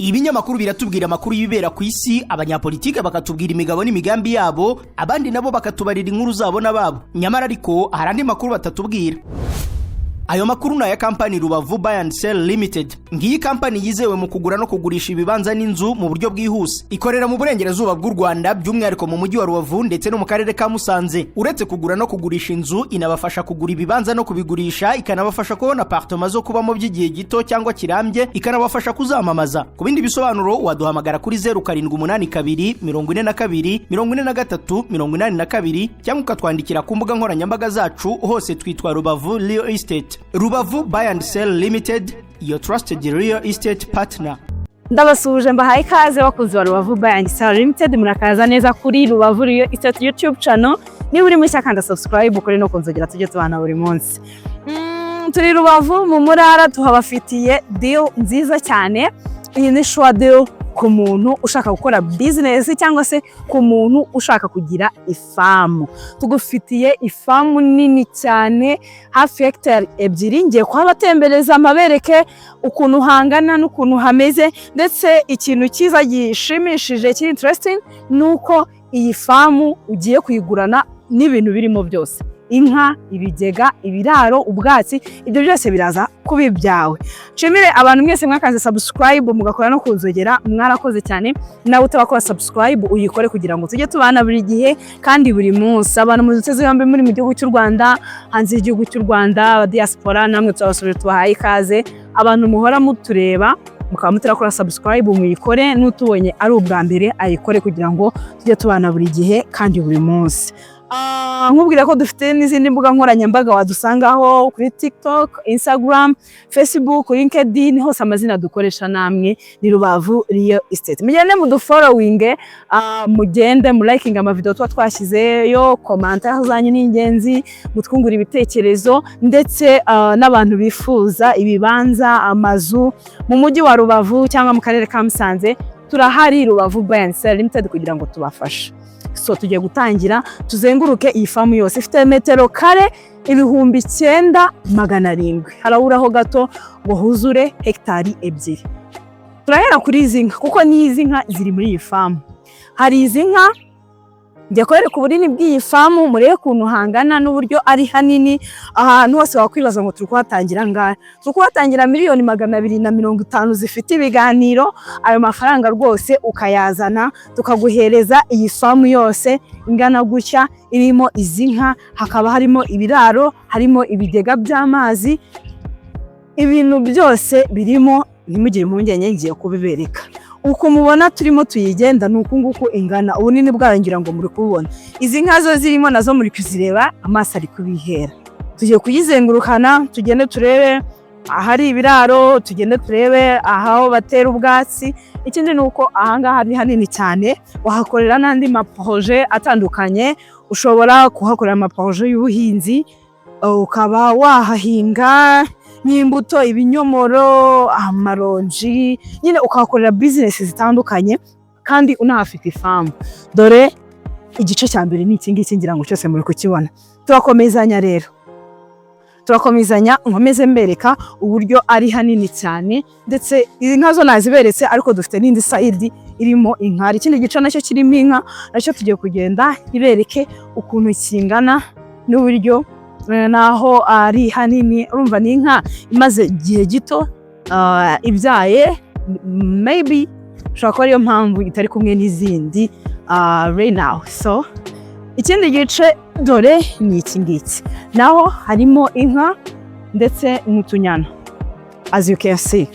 Ibinyamakuru biratubwira amakuru y'ibibera ku isi, abanyapolitike bakatubwira imigabo n'imigambi yabo, abandi nabo bakatubarira inkuru zabo n'ababo. Nyamara ariko hari andi makuru batatubwira. Ayo makuru na ya kampani Rubavu Buy and Sell Limited. Ngiyi kampani yizewe mu kugura no kugurisha ibibanza n'inzu mu buryo bwihuse. Ikorera mu burengerazuba bw'u Rwanda, by'umwihariko mu mujyi wa Rubavu ndetse no mu karere ka Musanze. Uretse kugura no kugurisha inzu, inabafasha kugura ibibanza no kubigurisha, ikanabafasha kubona apartment zo kubamo by'igihe gito cyangwa kirambye, ikanabafasha kuzamamaza. Ku bindi bisobanuro waduhamagara kuri 0782 42 43 82 cyangwa ukatwandikira ku mbuga nkoranyambaga zacu, hose twitwa Rubavu Real Estate. Rubavu Buy and Sell Limited, your trusted real estate partner. Ndabasuje mbahaye ikaze bakunzi wa Rubavu Buy and Sell Limited, murakaza neza kuri Rubavu Real Estate YouTube channel. Ni buri mushya kanda subscribe ukore no kunzogera tujye tubana buri munsi. Turi Rubavu mu Murara, tuhabafitiye deal nziza cyane. Iyi ni sure deal ku muntu ushaka gukora business cyangwa se ku muntu ushaka kugira ifamu. Tugufitiye ifamu nini cyane, hafi hectare 2. Ngiye kwabatembereza amabereke ukuntu hangana n'ukuntu hameze, ndetse ikintu cyiza gishimishije kiri interesting nuko iyi famu ugiye kuyigurana n'ibintu birimo byose: inka, ibigega, ibiraro, ubwatsi, ibyo byose biraza kubi byawe. Nshimire abantu mwese mwakaze subscribe mugakora no kunzogera, mwarakoze cyane. Nawe utabakora subscribe uyikore kugira ngo tujye tubana buri gihe kandi buri munsi. Abantu muzuteze yombe muri mu gihugu cy'u Rwanda, hanze y'igihugu cy'u Rwanda, diaspora, namwe tubasubije tubahaye ikaze. Abantu muhora mutureba mukaba mutarakora subscribe muyikore, n'utubonye ari ubwa mbere ayikore kugira ngo tujye tubana buri gihe kandi buri munsi. Nkubwira ko dufite n'izindi mbuga nkoranyambaga wadusangaho kuri TikTok, Instagram, Facebook, LinkedIn, hose amazina dukoresha namwe ni Rubavu Real Estate. Mugende mudufollowing, mugende mu liking amavideo tuba twashyizeyo, commentaire zanyu ni ingenzi, mutwungura ibitekerezo, ndetse n'abantu bifuza ibibanza, amazu mu mujyi wa Rubavu cyangwa mu karere ka Musanze, turahari Rubavu Buy and Sell Limited kugira ngo tubafashe. So tugiye gutangira tuzenguruke iyi famu yose. Ifite metero kare 9,700. Haraburaho gato ngo huzure hectare 2. Turahera kuri izi nka kuko ni izi nka ziri muri iyi famu. Hari izi nka ngiye kwereka ubunini bw'iyi famu, murebe kuntu hangana n'uburyo ari hanini. Ahantu hose wakwibaza ngo turi kuhatangira ngahe. Turi kuhatangira $250,000 zifite ibiganiro. Ayo mafaranga rwose ukayazana tukaguhereza iyi famu yose ingana gutya, irimo izi nka, hakaba harimo ibiraro, harimo ibigega by'amazi, ibintu byose birimo. Ntimugire impungenge, ngiye kubibereka. Uko mubona turimo tuyigenda nuko nguko ingana, ubunini bwarangira ngo muri kubona. Izi nka zo zirimo nazo muri kuzireba, amaso ari kubihera. Tugiye kuyizengurukana, tugende turebe ahari ibiraro, tugende turebe aho batera ubwatsi. Ikindi nuko ahangaha hari hanini cyane, wahakorera n'andi maproje atandukanye. Ushobora kuhakorera amaproje y'ubuhinzi, ukaba wahahinga n'imbuto, ibinyomoro, amaronji, nyine ukahakorera business zitandukanye kandi unahafite ifamu. Dore igice cya mbere ni iki ngiki, ngira ngo cyose muri kukibona. Turakomezanya rero, turakomezanya nkomeze mbereka uburyo ari hanini cyane, ndetse izi nka zo naziberetse, ariko dufite n'indi side irimo inka. Ikindi gice nacyo kirimo inka, nacyo tugiye kugenda ibereke ukuntu kingana n'uburyo naho ari hanini. Urumva ni inka imaze igihe gito ibyaye, maybe ushobora kuba ariyo mpamvu itari kumwe n'izindi right now. So ikindi gice dore ni iki ngiki, naho harimo inka ndetse n'utunyana, as you can see,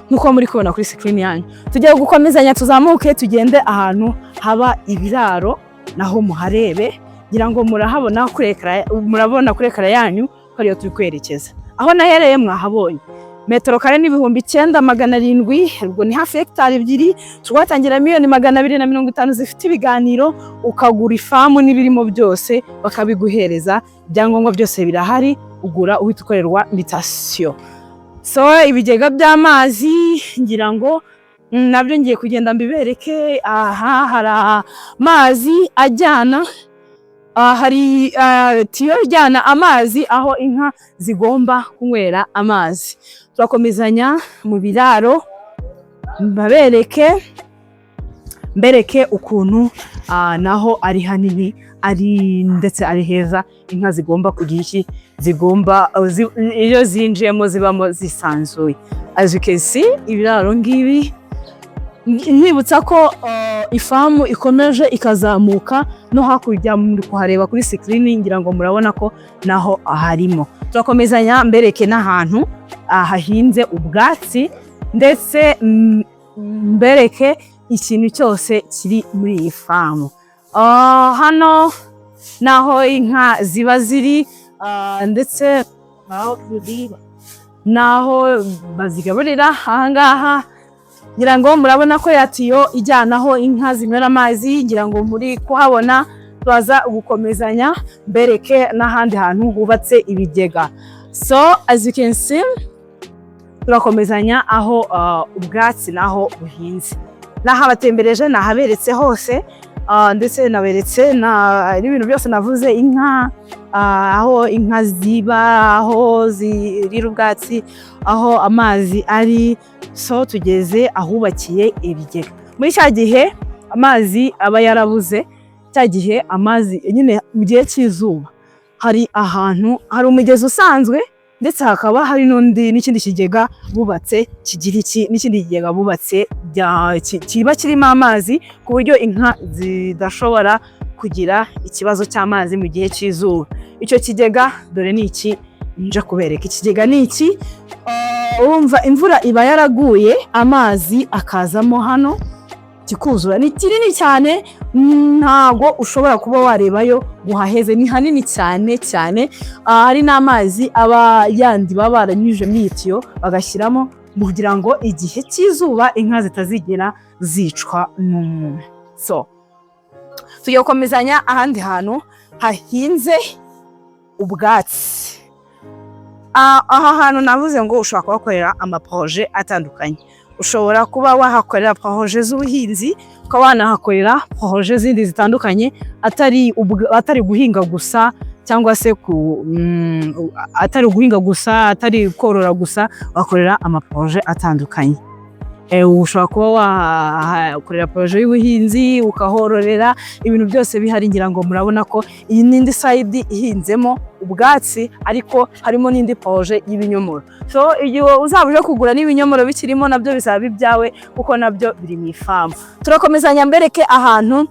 nkuko muri kubona kuri screen yanyu. Tugiye gukomezanya tuzamuke tugende ahantu haba ibiraro, naho muharebe. Ngira ngo murahabona murabona kuri ekara yanyu ko ariyo turi kwerekeza. Aho nahereye mwahabonye metero kare ni 9,700. Ubwo ni hafi hectare 2. Twatangira $250,000 zifite ibiganiro, ukagura ifamu n'ibirimo byose bakabiguhereza. Ibyangombwa byose birahari, ugura uhita ukorerwa invitation. So ibigega by'amazi ngira ngo nabyo ngiye kugenda mbibereke. Aha hari amazi ajyana, hari tiyo ijyana amazi aho inka zigomba kunywera amazi. Turakomezanya mu biraro, mbereke ukuntu naho ari hanini ari ndetse ari heza inka zigomba kugira iki iyo zinjiyemo zibamo zisanzuye. As you can see ibiraro ngibi nibutsa ko ifamu ikomeje ikazamuka no hakurya muri kuhareba kuri screen ngira ngo murabona ko naho aharimo. Turakomezanya mbereke n'ahantu hahinze ubwatsi ndetse mbereke ikintu cyose kiri muri iyi famu. Hano naho inka ziba ziri ndetse naho bazigaburira ahangaha ngira ngo murabona ko yatiyo ijyanaho inka zinywera amazi ngira ngo muri kuhabona. Twaza gukomezanya mbereke n'ahandi hantu hubatse ibigega. So as you can see turakomezanya aho ubwatsi naho buhinze. Nahabatembereje nahaberetse hose ndetse naberetse n'ibintu byose navuze inka aho inka ziba aho zirira ubwatsi aho amazi ari. So tugeze ahubakiye ibigega. Muri cya gihe amazi aba yarabuze cya gihe amazi nyine mu gihe cy'izuba hari ahantu hari umugezi usanzwe ndetse hakaba hari n'ikindi kigega bubatse kigira iki n'ikindi kigega bubatse kiba kirimo amazi ku buryo inka zidashobora kugira ikibazo cy'amazi mu gihe cy'izuba. Icyo kigega dore ni iki nje kubereka. Ikigega ni iki urumva imvura iba yaraguye amazi akazamo hano kikuzura. Ni kinini cyane ntago ushobora kuba warebayo guhaheze ni hanini cyane cyane. Hari n'amazi aba yandi baba baranyuje mu itiyo bagashyiramo kugira ngo igihe cy'izuba inka zitazigera zicwa n'umuntu. So tugiye gukomezanya ahandi hantu hahinze ubwatsi. Aha hantu navuze ngo ushobora kuhakorera amaproje atandukanye. Ushobora kuba wahakorera proje z'ubuhinzi, ukaba wanahakorera proje zindi zitandukanye atari guhinga gusa cyangwa se atari guhinga gusa atari korora gusa, wakorera amaproje atandukanye. Ushobora kuba wakorera proje y'ubuhinzi ukahororera ibintu byose bihari. Ngira ngo murabona ko iyi n'indi side ihinzemo ubwatsi ariko harimo n'indi proje y'ibinyomoro. So igihe uzabuje kugura n'ibinyomoro bikirimo nabyo bizaba ibyawe kuko nabyo biri mu ifamu. Turakomezanya mbereke ahantu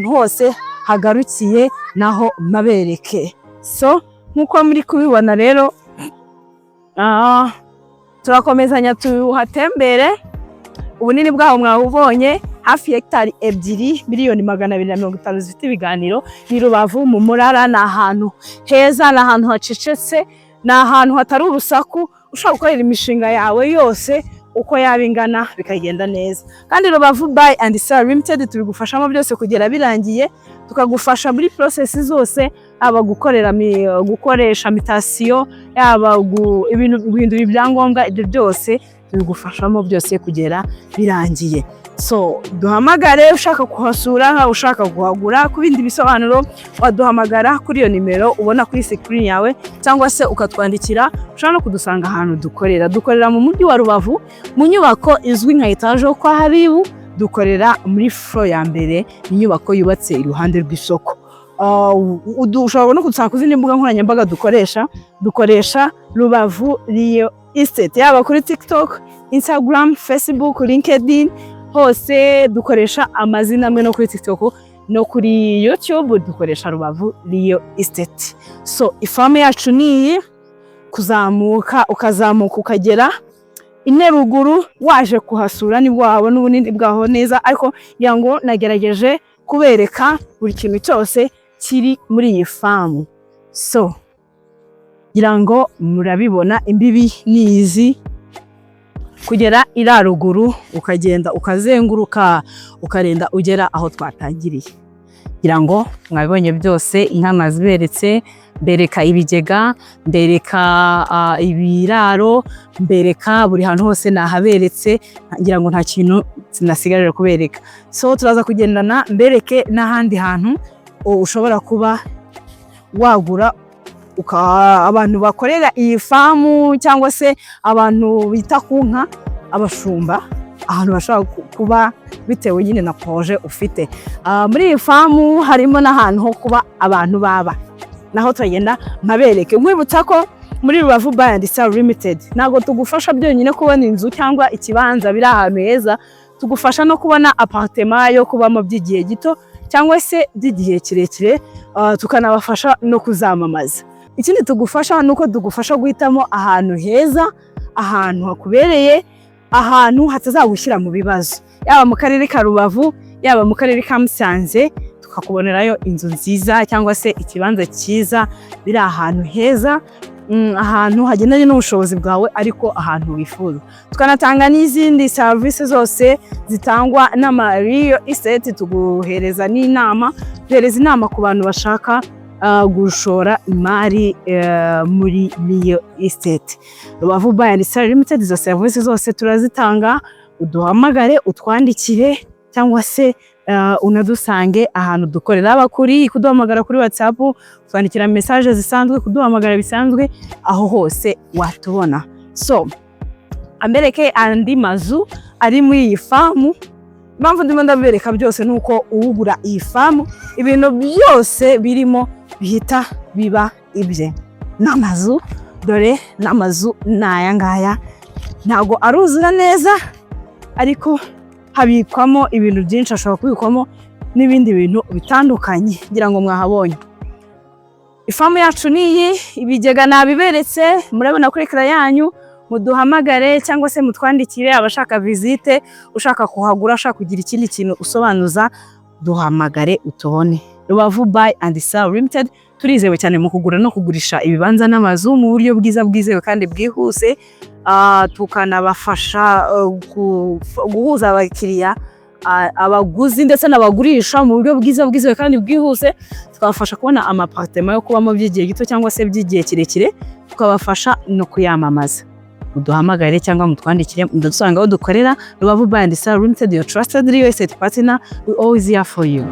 hose hagarukiye naho mabereke. So nkuko muri kubibona rero turakomezanya tuhatembere. Ubunini bwaho mwabubonye hafi hegitari 2,250,000 zifite ibiganiro. Ni Rubavu mu Murara. Ni ahantu heza, ni ahantu hacecetse, ni ahantu hatari urusaku. Ushobora gukorera imishinga yawe yose uko yabingana bikagenda neza. Kandi Rubavu Buy and Sell Limited tubigufashamo byose kugera birangiye. Tukagufasha muri process zose, aba gukoresha mitasiyo, yaba ibintu guhindura ibyangombwa, ibyo byose tubigufashamo byose kugera birangiye. So duhamagare ushaka kuhasura, ushaka kuhagura. Ku bindi bisobanuro waduhamagara kuri iyo nimero ubona kuri screen yawe cyangwa se ukatwandikira. Ushaka no kudusanga ahantu dukorera mu mujyi wa Rubavu mu nyubako izwi nka etage kwa Habibu. Dukorera muri floor ya mbere, inyubako yubatse iruhande rw'isoko. Ushobora no kudusanga ku zindi mbuga nkoranyambaga dukoresha Rubavu Real Estate, yaba kuri TikTok, Instagram, Facebook, LinkedIn, hose dukoresha amazina amwe. No kuri TikTok no kuri YouTube dukoresha Rubavu Real Estate. So ifamu yacu ni kuzamuka, ukazamuka ukagera ine ruguru. Waje kuhasura nibwo wabona ubunini bwaho neza, ariko yango nagerageje kubereka buri kintu cyose kiri muri iyi famu. So ngira ngo murabibona imbibi nizi kugera ira ruguru, ukagenda ukazenguruka ukarenda ugera aho twatangiriye. Ngira ngo mwabibonye byose, inka naziberetse, mbereka ibigega, mbereka ibiraro, mbereka buri hantu hose nahaberetse. Ngira ngo nta kintu sinasigaje kubereka. So turaza kugendana mbereke n'ahandi hantu ushobora kuba wagura abantu bakorera iyi famu cyangwa se abantu bita ku nka, abashumba ahantu bashobora kuba bitewe nyine na projet ufite. Muri iyi famu harimo n'ahantu ho kuba abantu baba, naho tugenda nkabereke. Nkwibutsa ko muri Rubavu Bar and Star Limited ntago tugufasha byonyine kubona inzu cyangwa ikibanza biri ahantu heza, tugufasha no kubona apartment yo kubamo by'igihe gito cyangwa se by'igihe kirekire, tukanabafasha no kuzamamaza. Ikindi tugufasha nuko tugufasha guhitamo ahantu heza, ahantu hakubereye, ahantu hatazagushyira mu bibazo, yaba mu karere ka Rubavu, yaba mu karere ka Musanze, tukakubonerayo inzu nziza cyangwa se ikibanza cyiza biri ahantu heza, ahantu hagendanye n'ubushobozi bwawe ariko ahantu wifuza. Tukanatanga n'izindi service zose zitangwa n'ama real estate, tuguhereza n'inama, duhereza inama ku bantu bashaka gushora imari muri real estate. Rubavu Bar and Star Limited izo service zose turazitanga. Uduhamagare, utwandikire cyangwa se unadusange ahantu dukorera, abakuri kuduhamagara kuri WhatsApp, twandikira message zisanzwe, kuduhamagara bisanzwe, aho hose watubona. So ambereke andi mazu ari muri iyi famu. Impamvu ndimo ndabereka byose nuko uwugura iyi famu ibintu byose birimo bihita biba ibye. N'amazu, dore n'amazu n'aya ngaya ntago aruzura neza, ariko habikwamo ibintu byinshi, ashobora kubikwamo n'ibindi bintu bitandukanye ngira ngo mwahabonye. Ifamu yacu niyi, ibigega nabiberetse murabona kuri ekara yanyu. Muduhamagare cyangwa se mutwandikire, abashaka visite, ushaka kuhagura, ushaka kugira ikindi kintu usobanuza, duhamagare utubone. Rubavu Bar and Star Limited turizewe cyane mu kugura no kugurisha ibibanza n'amazu mu buryo bwiza bwizewe kandi bwihuse. Tukanabafasha guhuza abakiriya, abaguzi ndetse n'abagurisha mu buryo bwiza bwizewe kandi bwihuse. Tukabafasha kubona amapartema yo kubamo by'igihe gito cyangwa se by'igihe kirekire, tukabafasha no kuyamamaza. Muduhamagare cyangwa mutwandikire, mudusanga aho dukorera. Rubavu Bar and Star Limited, your trusted real estate partner, we always here for you.